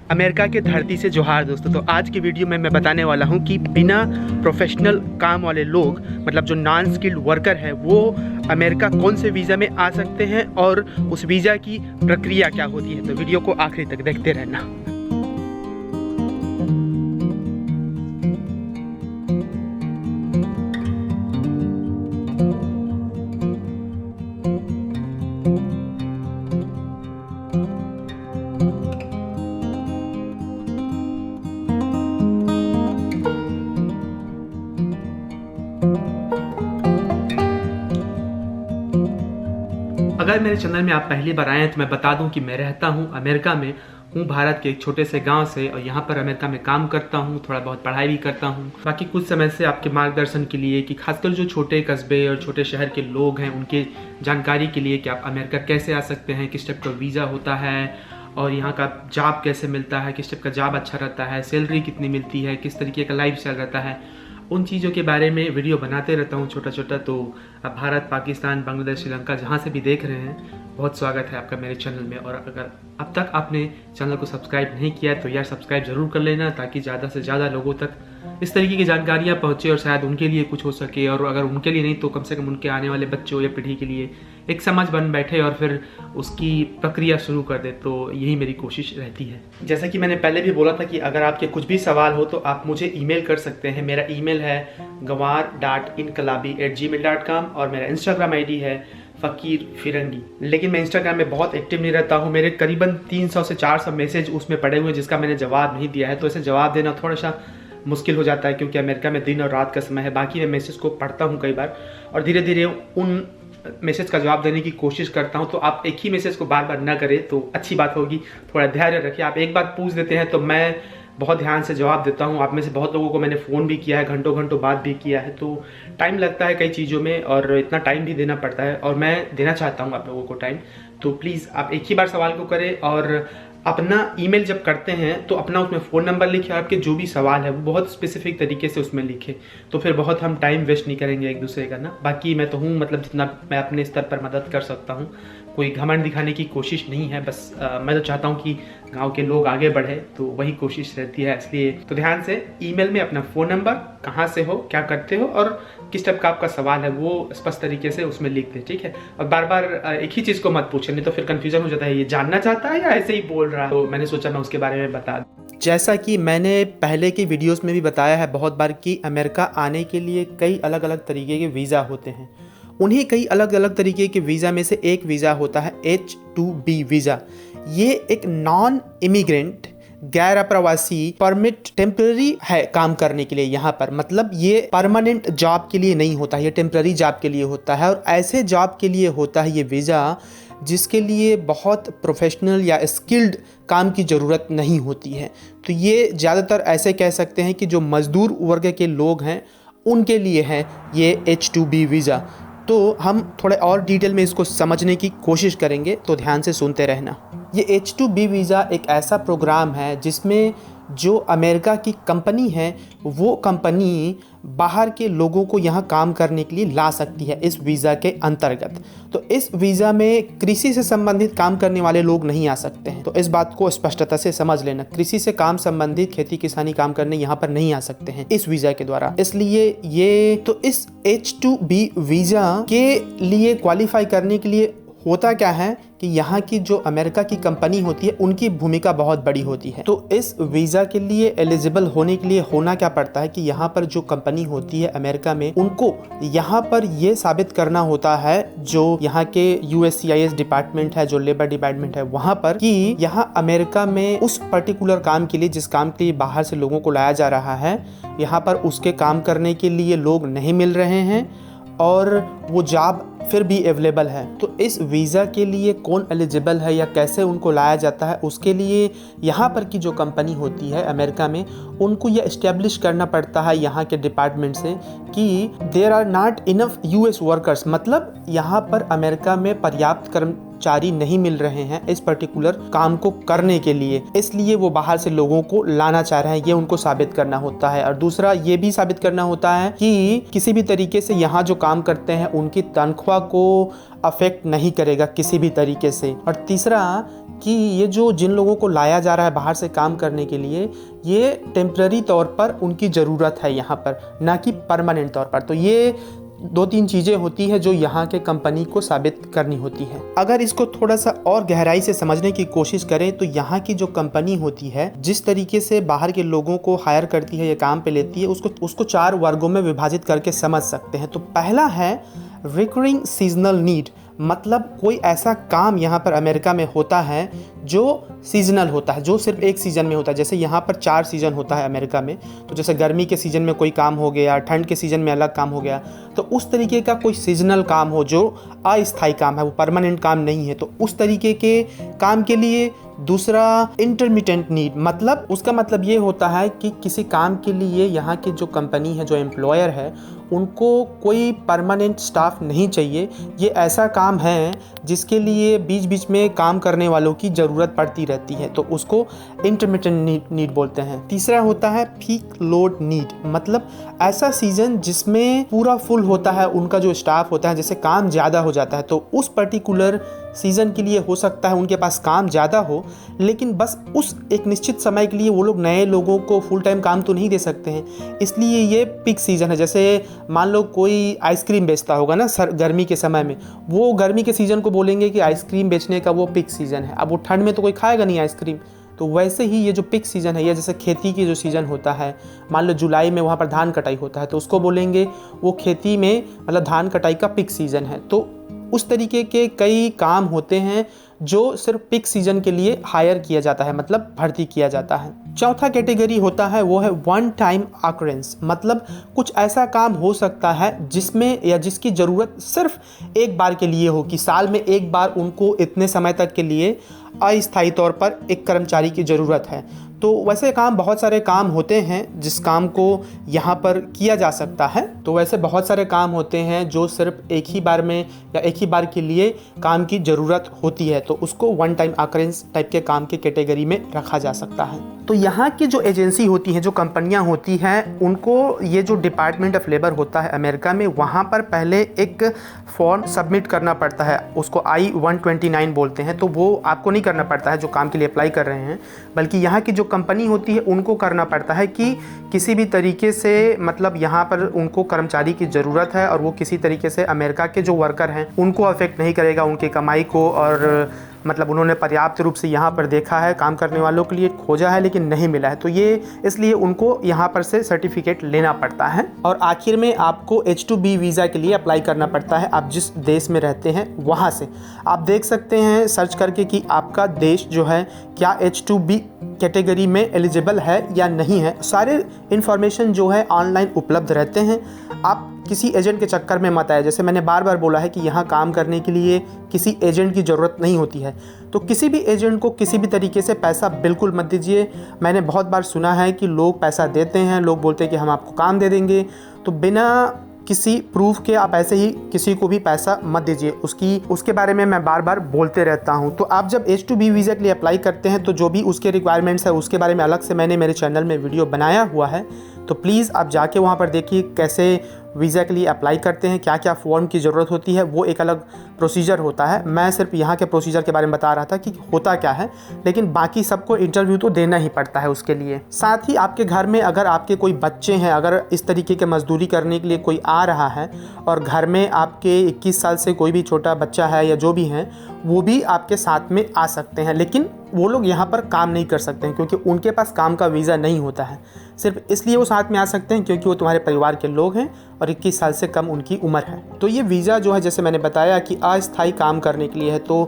America के धरती से जोहार दोस्तों। तो आज की वीडियो में मैं बताने वाला हूं कि बिना प्रोफेशनल काम वाले लोग, मतलब जो नॉन स्किल्ड वर्कर है, वो अमेरिका कौन से वीज़ा में आ सकते हैं और उस वीज़ा की प्रक्रिया क्या होती है। तो वीडियो को आखिरी तक देखते रहना। अगर मेरे चैनल में आप पहली बार आए हैं तो मैं बता दूं कि मैं रहता हूं अमेरिका में हूं, भारत के एक छोटे से गांव से, और यहां पर अमेरिका में काम करता हूं, थोड़ा बहुत पढ़ाई भी करता हूं। बाकी कुछ समय से आपके मार्गदर्शन के लिए कि खासकर जो छोटे कस्बे और छोटे शहर के लोग हैं उनके जानकारी के लिए कि आप अमेरिका कैसे आ सकते हैं, किस टाइप का वीज़ा होता है और यहाँ का जॉब कैसे मिलता है, किस टाइप का जॉब अच्छा रहता है, सैलरी कितनी मिलती है, किस तरीके का लाइफ स्टाइल रहता है, उन चीज़ों के बारे में वीडियो बनाते रहता हूँ छोटा छोटा। तो आप भारत, पाकिस्तान, बांग्लादेश, श्रीलंका जहाँ से भी देख रहे हैं, बहुत स्वागत है आपका मेरे चैनल में। और अगर अब तक आपने चैनल को सब्सक्राइब नहीं किया है तो यार सब्सक्राइब ज़रूर कर लेना, ताकि ज़्यादा से ज़्यादा लोगों तक इस तरीके की जानकारियाँ पहुँचे और शायद उनके लिए कुछ हो सके, और अगर उनके लिए नहीं तो कम से कम उनके आने वाले बच्चों या पीढ़ी के लिए एक समझ बन बैठे और फिर उसकी प्रक्रिया शुरू कर दे। तो यही मेरी कोशिश रहती है। जैसा कि मैंने पहले भी बोला था कि अगर आपके कुछ भी सवाल हो तो आप मुझे ईमेल कर सकते हैं। मेरा ईमेल है gawar.inkalabi@gmail.com और मेरा इंस्टाग्राम आईडी है फ़कीर फिरंगी। लेकिन मैं इंस्टाग्राम में बहुत एक्टिव नहीं रहता हूँ। मेरे करीबन 300 से 400 मैसेज उसमें पड़े हुए जिसका मैंने जवाब नहीं दिया है, तो इसे जवाब देना थोड़ा सा मुश्किल हो जाता है क्योंकि अमेरिका में दिन और रात का समय है। बाकी मैं मैसेज को पढ़ता हूँ कई बार और धीरे धीरे उन मैसेज का जवाब देने की कोशिश करता हूं। तो आप एक ही मैसेज को बार बार ना करें तो अच्छी बात होगी, थोड़ा धैर्य रखिए। आप एक बार पूछ देते हैं तो मैं बहुत ध्यान से जवाब देता हूं। आप में से बहुत लोगों को मैंने फ़ोन भी किया है, घंटों घंटों बात भी किया है, तो टाइम लगता है कई चीज़ों में और इतना टाइम भी देना पड़ता है और मैं देना चाहता हूँ आप लोगों को टाइम। तो प्लीज़ आप एक ही बार सवाल को करें और अपना ईमेल जब करते हैं तो अपना उसमें फ़ोन नंबर लिखे, आपके जो भी सवाल है वो बहुत स्पेसिफिक तरीके से उसमें लिखे, तो फिर बहुत हम टाइम वेस्ट नहीं करेंगे एक दूसरे का ना। बाकी मैं तो हूँ, मतलब जितना मैं अपने स्तर पर मदद कर सकता हूँ, कोई घमंड दिखाने की कोशिश नहीं है। बस मैं तो चाहता हूँ कि गांव के लोग आगे बढ़े, तो वही कोशिश रहती है। इसलिए तो ध्यान से ईमेल में अपना फ़ोन नंबर, कहाँ से हो, क्या करते हो और किस टाइप का आपका सवाल है वो स्पष्ट तरीके से उसमें लिख दें, ठीक है। और बार बार एक ही चीज़ को मत पूछें, नहीं तो फिर कन्फ्यूजन हो जाता है, ये जानना चाहता है या ऐसे ही बोल रहा है। तो मैंने सोचा मैं उसके बारे में बता दूं। जैसा कि मैंने पहले की वीडियोस में भी बताया है बहुत बार कि अमेरिका आने के लिए कई अलग अलग तरीके के वीज़ा होते हैं। उन्हीं कई अलग अलग तरीके के वीज़ा में से एक वीज़ा होता है H-2B वीज़ा। ये एक नॉन इमिग्रेंट, गैर अप्रवासी परमिट टेम्पररी है काम करने के लिए यहाँ पर। मतलब ये परमानेंट जॉब के लिए नहीं होता है, ये टेम्पररी जॉब के लिए होता है। और ऐसे जॉब के लिए होता है ये वीज़ा जिसके लिए बहुत प्रोफेशनल या स्किल्ड काम की ज़रूरत नहीं होती है। तो ये ज़्यादातर ऐसे कह सकते हैं कि जो मज़दूर वर्ग के लोग हैं उनके लिए है ये H-2B वीज़ा। तो हम थोड़े और डिटेल में इसको समझने की कोशिश करेंगे, तो ध्यान से सुनते रहना। ये H-2B वीज़ा एक ऐसा प्रोग्राम है जिसमें जो अमेरिका की कंपनी है वो कंपनी बाहर के लोगों को यहाँ काम करने के लिए ला सकती है इस वीज़ा के अंतर्गत। तो इस वीज़ा में कृषि से संबंधित काम करने वाले लोग नहीं आ सकते हैं, तो इस बात को स्पष्टता से समझ लेना। कृषि से काम संबंधित, खेती किसानी काम करने यहाँ पर नहीं आ सकते हैं इस वीज़ा के द्वारा। इसलिए ये तो इस H-2B वीज़ा के लिए क्वालिफाई करने के लिए होता क्या है कि यहाँ की जो अमेरिका की कंपनी होती है उनकी भूमिका बहुत बड़ी होती है। तो इस वीज़ा के लिए एलिजिबल होने के लिए होना क्या पड़ता है कि यहाँ पर जो कंपनी होती है अमेरिका में, उनको यहाँ पर ये साबित करना होता है, जो यहाँ के USCIS डिपार्टमेंट है, जो लेबर डिपार्टमेंट है वहाँ पर, कि यहाँ अमेरिका में उस पर्टिकुलर काम के लिए, जिस काम के लिए बाहर से लोगों को लाया जा रहा है, यहाँ पर उसके काम करने के लिए लोग नहीं मिल रहे हैं और वो जॉब फिर भी अवेलेबल है। तो इस वीज़ा के लिए कौन एलिजिबल है या कैसे उनको लाया जाता है, उसके लिए यहाँ पर की जो कंपनी होती है अमेरिका में, उनको ये इस्टेब्लिश करना पड़ता है यहाँ के डिपार्टमेंट से कि there are not enough US workers. मतलब यहाँ पर अमेरिका में पर्याप्त कर्मचारी नहीं मिल रहे हैं इस पर्टिकुलर काम को करने के लिए, इसलिए वो बाहर से लोगों को लाना चाह रहे हैं, ये उनको साबित करना होता है। और दूसरा ये भी साबित करना होता है कि किसी भी तरीके से यहाँ जो काम करते हैं उनकी तनख्वाह को अफेक्ट नहीं करेगा किसी भी तरीके से। और तीसरा कि ये जो जिन लोगों को लाया जा रहा है बाहर से काम करने के लिए, ये टेम्पररी तौर पर उनकी ज़रूरत है यहाँ पर, ना कि परमानेंट तौर पर। तो ये 2-3 चीज़ें होती है जो यहाँ के कंपनी को साबित करनी होती है। अगर इसको थोड़ा सा और गहराई से समझने की कोशिश करें तो यहाँ की जो कंपनी होती है, जिस तरीके से बाहर के लोगों को हायर करती है या काम पे लेती है, उसको 4 वर्गों में विभाजित करके समझ सकते हैं। तो पहला है रिकरिंग सीजनल नीड, मतलब कोई ऐसा काम यहाँ पर अमेरिका में होता है जो सीजनल होता है, जो सिर्फ एक सीज़न में होता है। जैसे यहाँ पर 4 सीज़न होता है अमेरिका में, तो जैसे गर्मी के सीज़न में कोई काम हो गया, ठंड के सीज़न में अलग काम हो गया, तो उस तरीके का कोई सीजनल काम हो जो अस्थायी काम है, वो परमानेंट काम नहीं है, तो उस तरीके के काम के लिए। दूसरा इंटरमिटेंट नीड, मतलब उसका मतलब ये होता है कि किसी काम के लिए यहाँ की जो कंपनी है, जो एम्प्लॉयर है, उनको कोई परमानेंट स्टाफ नहीं चाहिए। ये ऐसा काम है जिसके लिए बीच बीच में काम करने वालों की ज़रूरत पड़ती रहती है, तो उसको इंटरमिटेंट नीड बोलते हैं। तीसरा होता है पीक लोड नीड, मतलब ऐसा सीज़न जिसमें पूरा फुल होता है उनका जो स्टाफ होता है, जैसे काम ज़्यादा हो जाता है, तो उस पर्टिकुलर सीज़न के लिए हो सकता है उनके पास काम ज़्यादा हो, लेकिन बस उस एक निश्चित समय के लिए वो लोग नए लोगों को फुल टाइम काम तो नहीं दे सकते हैं, इसलिए ये पीक सीज़न है। जैसे मान लो कोई आइसक्रीम बेचता होगा ना गर्मी के समय में, वो गर्मी के सीज़न को बोलेंगे कि आइसक्रीम बेचने का वो पीक सीज़न है। अब वो ठंड में तो कोई खाएगा नहीं आइसक्रीम, तो वैसे ही ये जो पीक सीज़न है, या जैसे खेती की जो सीज़न होता है, मान लो जुलाई में वहाँ पर धान कटाई होता है, तो उसको बोलेंगे वो खेती में मतलब धान कटाई का पीक सीज़न है। तो उस तरीके के कई काम होते हैं जो सिर्फ पीक सीजन के लिए हायर किया जाता है, मतलब भर्ती किया जाता है। चौथा कैटेगरी होता है वो है वन टाइम ऑकरेंस, मतलब कुछ ऐसा काम हो सकता है जिसमें या जिसकी ज़रूरत सिर्फ एक बार के लिए हो, कि साल में एक बार उनको इतने समय तक के लिए अस्थायी तौर पर एक कर्मचारी की ज़रूरत है। तो वैसे काम बहुत सारे काम होते हैं जिस काम को यहाँ पर किया जा सकता है। तो वैसे बहुत सारे काम होते हैं जो सिर्फ एक ही बार में या एक ही बार के लिए काम की ज़रूरत होती है, तो उसको वन टाइम ऑकरेंस टाइप के काम के कैटेगरी में रखा जा सकता है। तो यहाँ की जो एजेंसी होती हैं, जो कंपनियाँ होती हैं, उनको ये जो डिपार्टमेंट ऑफ लेबर होता है अमेरिका में, वहाँ पर पहले एक फॉर्म सबमिट करना पड़ता है, उसको I-129 बोलते हैं। तो वो आपको नहीं करना पड़ता है जो काम के लिए अप्लाई कर रहे हैं, बल्कि यहाँ की जो कंपनी होती है उनको करना पड़ता है कि किसी भी तरीके से मतलब यहाँ पर उनको कर्मचारी की ज़रूरत है और वो किसी तरीके से अमेरिका के जो वर्कर हैं उनको अफेक्ट नहीं करेगा, उनकी कमाई को, और मतलब उन्होंने पर्याप्त रूप से यहाँ पर देखा है, काम करने वालों के लिए खोजा है लेकिन नहीं मिला है, तो ये इसलिए उनको यहाँ पर से सर्टिफिकेट लेना पड़ता है। और आखिर में आपको H-2B वीज़ा के लिए अप्लाई करना पड़ता है, आप जिस देश में रहते हैं वहाँ से। आप देख सकते हैं सर्च करके कि आपका देश जो है क्या H-2B कैटेगरी में एलिजिबल है या नहीं है। सारे इन्फॉर्मेशन जो है ऑनलाइन उपलब्ध रहते हैं, आप किसी एजेंट के चक्कर में मत आए। जैसे मैंने बार बार बोला है कि यहाँ काम करने के लिए किसी एजेंट की ज़रूरत नहीं होती है, तो किसी भी एजेंट को किसी भी तरीके से पैसा बिल्कुल मत दीजिए। मैंने बहुत बार सुना है कि लोग पैसा देते हैं, लोग बोलते हैं कि हम आपको काम दे देंगे, तो बिना किसी प्रूफ के आप ऐसे ही किसी को भी पैसा मत दीजिए। उसके बारे में मैं बार बार बोलते रहता हूँ। तो आप जब H-2B वीज़ा के लिए अप्लाई करते हैं तो जो भी उसके रिक्वायरमेंट्स है उसके बारे में अलग से मैंने मेरे चैनल में वीडियो बनाया हुआ है, तो प्लीज़ आप जाके वहाँ पर देखिए कैसे वीज़ा के लिए अप्लाई करते हैं, क्या क्या फॉर्म की ज़रूरत होती है, वो एक अलग प्रोसीजर होता है। मैं सिर्फ यहाँ के प्रोसीजर के बारे में बता रहा था कि होता क्या है, लेकिन बाकी सबको इंटरव्यू तो देना ही पड़ता है उसके लिए। साथ ही आपके घर में अगर आपके कोई बच्चे हैं, अगर इस तरीके के मजदूरी करने के लिए कोई आ रहा है और घर में आपके 21 साल से कोई भी छोटा बच्चा है या जो भी हैं, वो भी आपके साथ में आ सकते हैं, लेकिन वो लोग यहाँ पर काम नहीं कर सकते हैं क्योंकि उनके पास काम का वीज़ा नहीं होता है। सिर्फ इसलिए वो साथ में आ सकते हैं क्योंकि वो तुम्हारे परिवार के लोग हैं और 21 साल से कम उनकी उम्र है। तो ये वीज़ा जो है, जैसे मैंने बताया कि अस्थायी काम करने के लिए है, तो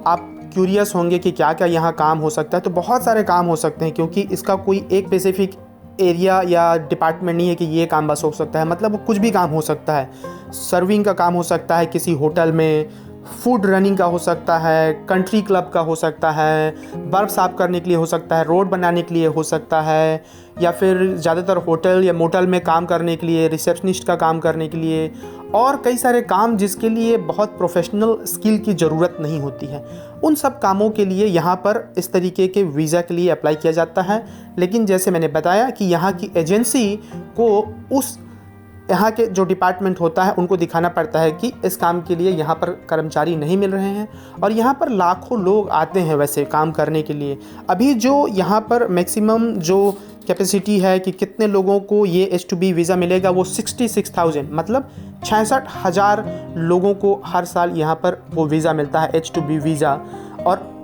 आप क्यूरियस होंगे कि क्या क्या यहाँ काम हो सकता है। तो बहुत सारे काम हो सकते हैं क्योंकि इसका कोई एक स्पेसिफिक एरिया या डिपार्टमेंट नहीं है कि ये काम बस हो सकता है, मतलब कुछ भी काम हो सकता है। सर्विंग का काम हो सकता है किसी होटल में, फूड रनिंग का हो सकता है, कंट्री क्लब का हो सकता है, बर्फ़ साफ़ करने के लिए हो सकता है, रोड बनाने के लिए हो सकता है, या फिर ज़्यादातर होटल या मोटल में काम करने के लिए, रिसेप्शनिस्ट का काम करने के लिए, और कई सारे काम जिसके लिए बहुत प्रोफेशनल स्किल की ज़रूरत नहीं होती है। उन सब कामों के लिए यहाँ पर इस तरीके के वीज़ा के लिए अप्लाई किया जाता है। लेकिन जैसे मैंने बताया कि यहाँ की एजेंसी को उस यहाँ के जो डिपार्टमेंट होता है उनको दिखाना पड़ता है कि इस काम के लिए यहाँ पर कर्मचारी नहीं मिल रहे हैं। और यहाँ पर लाखों लोग आते हैं वैसे काम करने के लिए। अभी जो यहाँ पर मैक्सिमम जो कैपेसिटी है कि कितने लोगों को ये H2B वीज़ा मिलेगा वो 66,000 मतलब 66,000 लोगों को हर साल यहाँ पर वो वीज़ा मिलता है H2B वीज़ा। और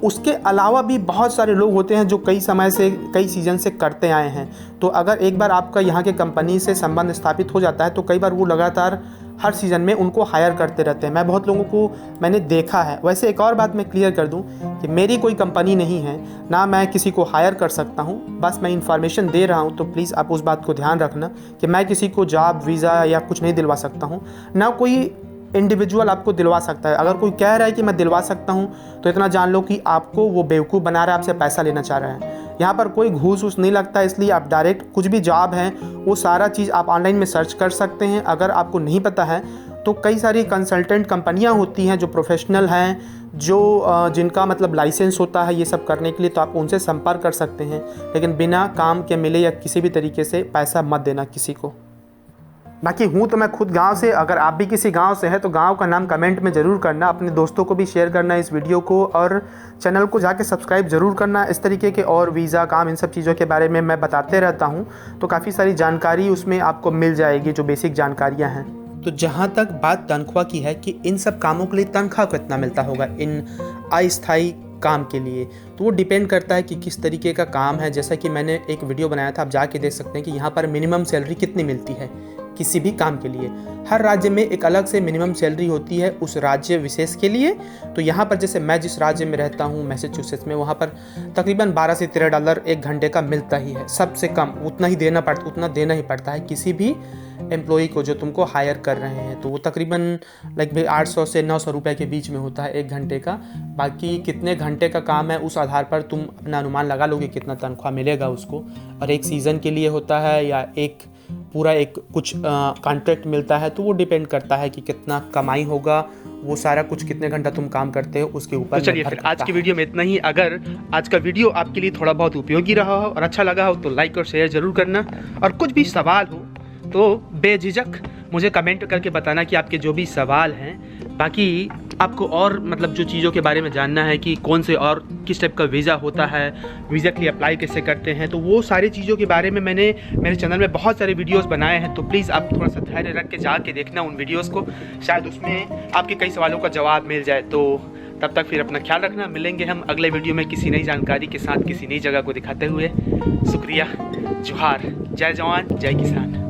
उसके अलावा भी बहुत सारे लोग होते हैं जो कई समय से कई सीज़न से करते आए हैं। तो अगर एक बार आपका यहाँ के कंपनी से संबंध स्थापित हो जाता है तो कई बार वो लगातार हर सीज़न में उनको हायर करते रहते हैं। मैं बहुत लोगों को मैंने देखा है। वैसे एक और बात मैं क्लियर कर दूं कि मेरी कोई कंपनी नहीं है, ना मैं किसी को हायर कर सकता हूं, बस मैं इन्फॉर्मेशन दे रहा हूं। तो प्लीज़ आप उस बात को ध्यान रखना कि मैं किसी को जॉब वीज़ा या कुछ नहीं दिलवा सकता हूं, ना कोई इंडिविजुअल आपको दिलवा सकता है। अगर कोई कह रहा है कि मैं दिलवा सकता हूँ तो इतना जान लो कि आपको वो बेवकूफ़ बना रहा है, आपसे पैसा लेना चाह रहा है। यहाँ पर कोई घूस वूस नहीं लगता, इसलिए आप डायरेक्ट कुछ भी जॉब है वो सारा चीज़ आप ऑनलाइन में सर्च कर सकते हैं। अगर आपको नहीं पता है तो कई सारी कंसल्टेंट कंपनियाँ होती हैं जो प्रोफेशनल हैं, जो जिनका मतलब लाइसेंस होता है ये सब करने के लिए, तो आप उनसे संपर्क कर सकते हैं। लेकिन बिना काम के मिले या किसी भी तरीके से पैसा मत देना किसी को। बाकी हूँ तो मैं खुद गांव से, अगर आप भी किसी गांव से हैं तो गांव का नाम कमेंट में ज़रूर करना, अपने दोस्तों को भी शेयर करना इस वीडियो को, और चैनल को जाके सब्सक्राइब ज़रूर करना। इस तरीके के और वीज़ा काम इन सब चीज़ों के बारे में मैं बताते रहता हूँ, तो काफ़ी सारी जानकारी उसमें आपको मिल जाएगी, जो बेसिक जानकारियाँ हैं। तो जहाँ तक बात तनख्वाह की है कि इन सब कामों के लिए तनख्वाह कितना मिलता होगा इन अस्थायी काम के लिए, तो वो डिपेंड करता है कि किस तरीके का काम है। जैसा कि मैंने एक वीडियो बनाया था, आप जाके देख सकते हैं कि यहाँ पर मिनिमम सैलरी कितनी मिलती है किसी भी काम के लिए। हर राज्य में एक अलग से मिनिमम सैलरी होती है उस राज्य विशेष के लिए। तो यहाँ पर जैसे मैं जिस राज्य में रहता हूँ मैसेच्यूसेट्स में, वहाँ पर तकरीबन $12 से $13 एक घंटे का मिलता ही है। सबसे कम उतना देना ही पड़ता है किसी भी एम्प्लॉई को जो तुमको हायर कर रहे हैं। तो वो तकरीबन लगभग 800 से 900 रुपये के बीच में होता है एक घंटे का। बाकी कितने घंटे का काम है उस आधार पर तुम अपना अनुमान लगा लोगे कितना तनख्वाह मिलेगा उसको। और एक सीज़न के लिए होता है या एक पूरा एक कुछ कॉन्ट्रैक्ट मिलता है, तो वो डिपेंड करता है कि कितना कमाई होगा, वो सारा कुछ कितने घंटा तुम काम करते हो उसके ऊपर। तो चलिए फिर आज की वीडियो में इतना ही। अगर आज का वीडियो आपके लिए थोड़ा बहुत उपयोगी रहा हो और अच्छा लगा हो तो लाइक और शेयर ज़रूर करना। और कुछ भी सवाल हो तो बेझिझक मुझे कमेंट करके बताना कि आपके जो भी सवाल हैं। बाकी आपको और मतलब जो चीज़ों के बारे में जानना है कि कौन से और किस टाइप का वीज़ा होता है, वीज़ा के लिए अप्लाई कैसे करते हैं, तो वो सारी चीज़ों के बारे में मैंने मेरे चैनल में बहुत सारे वीडियोस बनाए हैं। तो प्लीज़ आप थोड़ा सा धैर्य रख के जाके देखना उन वीडियोस को, शायद उसमें आपके कई सवालों का जवाब मिल जाए। तो तब तक फिर अपना ख्याल रखना। मिलेंगे हम अगले वीडियो में किसी नई जानकारी के साथ, किसी नई जगह को दिखाते हुए। शुक्रिया, जोहार, जय जवान जय किसान।